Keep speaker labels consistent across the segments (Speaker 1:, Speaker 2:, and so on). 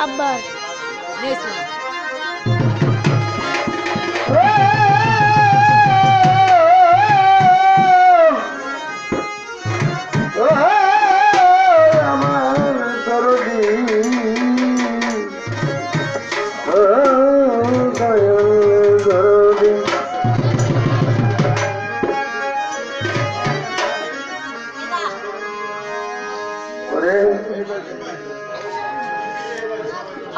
Speaker 1: আব্বার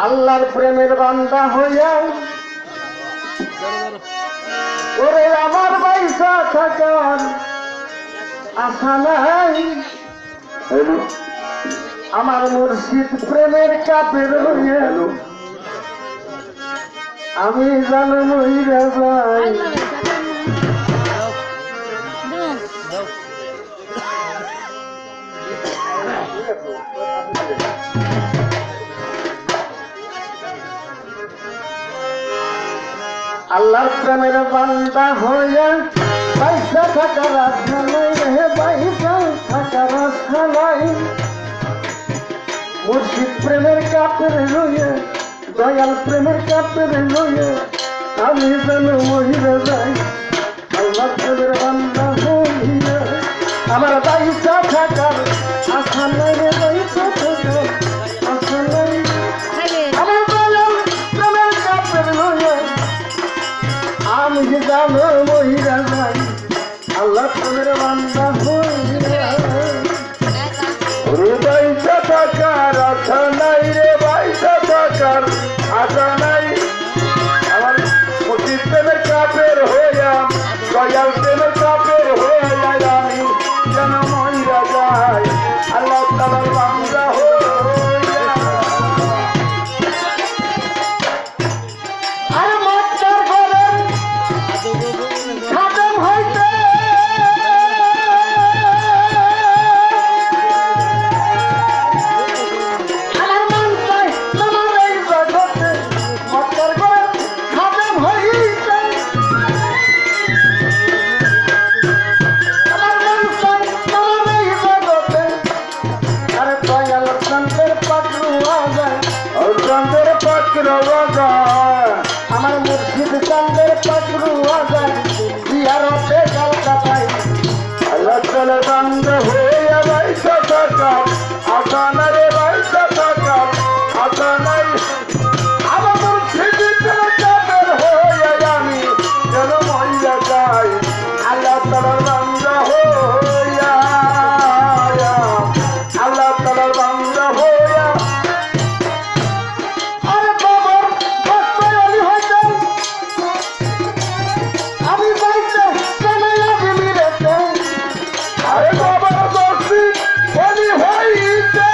Speaker 2: আল্লাহর প্রেমের বান্দা হইয়া ওরে আমার পয়সা থাকার আশা নাই আমার মুর্শিদ প্রেমের কাপের হইয়া আমি জানো মহিলা যাই আল্লাহর প্রেমের বান্দা হইয়া পয়সা থাকার আশা নাই রে পয়সা থাকার আশা নাই মুর্শিদ প্রেমের কাপের লইয়া দয়াল প্রেমের কাপের লইয়া আমি যেন মহিলা যাই আল্লাহর প্রেমের বান্দা হইয়া আমার পয়সা থাকার আশা নাই রে পয়সা থাকার আশা নাই আমার দয়াল প্রেমের কাপের লইয়া আমি জানো মহিলা যাই আল্লাহ প্রেমের বান্দা হইয়া রে পয়সা থাকার আশা নাই রে পয়সা থাকার আশা নাই আমার মুর্শিদ প্রেমের কাপের হইয়া দয়াল প্রেমের কাপের হইয়া আমি যেন মহিলা যাই আল্লাহ তাআলার বান্দা হইয়া আর মাস্টার করেন খাদেম হইতে আমার মন চাই তোমার এই জগতে মাস্টার করেন খাদেম হইতে আমার মন চাই তোমার এই জগতে আরে দয়াল চন্দ্রের পাকড়ুয়া যায় ও চন্দ্রের পাকড়ুয়া যায় আমার মুর্শিদ চন্দ্রের পাকড়ুয়া যায় জিয়ারতে কলকাতায় আল্লাহ তাআলা বান্দা হইয়া পয়সা থাকার আশা নাই রে পয়সা থাকার আশা নাই আমার মুর্শিদ প্রেমের কাপের হইয়া আমি যেন মহিলা যাই আল্লাহ তাআলার বান্দা হইয়া আল্লাহ তাআলার বান্দা হইয়া আরে বাবার ভক্তরালি হইতে আমি যাইতে কেন লাগে মিলেতে আরে বাবার দর্শি বলি হইতে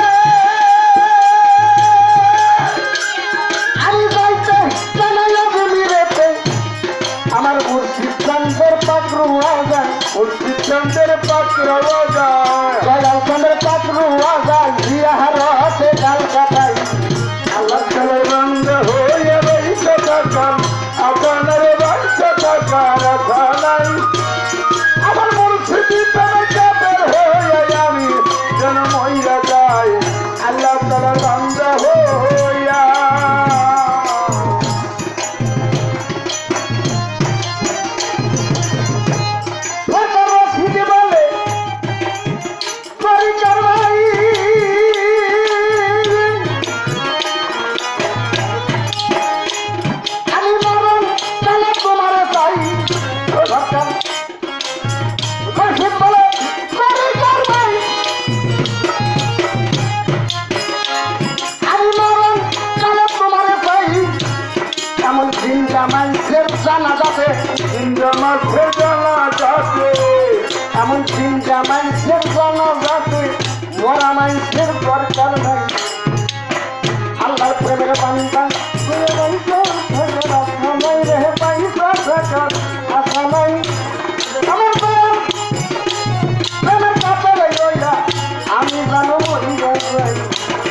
Speaker 2: আমি যাইতে কেন লাগে মিলেতে আমার মুর্শিদ চন্দ্রের পাকড়ুয়া যায় মুর্শিদ চন্দ্রের পাকড়ুয়া যায় দয়াল চন্দ্রের পাকড়ুয়া যায় জিয়ারতে কলকাতায় আল্লাহ তাআলার বান্দা হইয়া পয়সা থাকার আশা নাই রে পয়সা থাকার আশা নাই আমার মুর্শিদ প্রেমের কাপের হইয়া আমি যেন মহিলা যাই আল্লাহ তাআলার বান্দা হইয়া রশিদ বলে পরিচয় ভাই আমি মরণ তাহলে তোমার চাই রশিদ বলে পরিচয় ভাই আমি মরণ তাহলে তোমার চাই এমন জিন্দা মানুষের জানা যাবে জিন্দা মানুষের জানা যাবে এমন জিন্দা মানুষের জানা যাবে মরা মানুষের দরকার নাই আল্লাহর প্রেমের বান্দা আশা নাই রে পয়সা থাকার আশা নাই আমার প্রেমের কাপড় লইয়া আমি জানো মহিলা যাই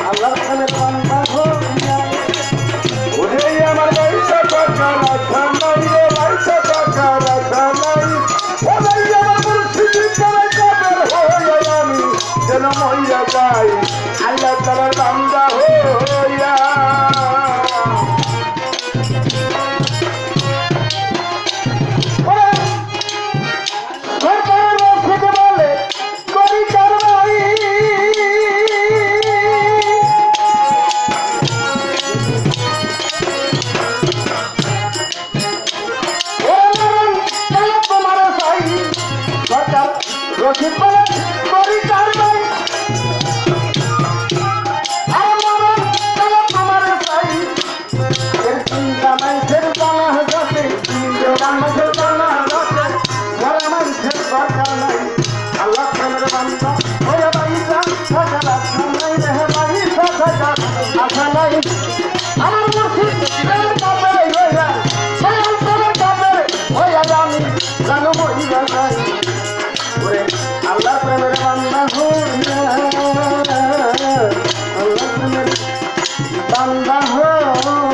Speaker 2: আল্লাহর প্রেমের বান্দা হইয়া ওরে আমার পয়সা থাকার আশা নাই রে পয়সা থাকার আশা নাই ওরে আমার মুর্শিদ প্রেমের কাপড় হইয়া আমি যেন মহিলা যাই আল্লাহ তাআলার বান্দা হইয়া আশা নাই আমার মুর্শিদ প্রেমের কাপে হইয়া সেই অন্তরের কাপে হইয়া আমি জানবো ইয়া যাই ওরে আল্লাহ প্রেমের বান্দা হইয়া আল্লাহ প্রেমের বান্দা হইয়া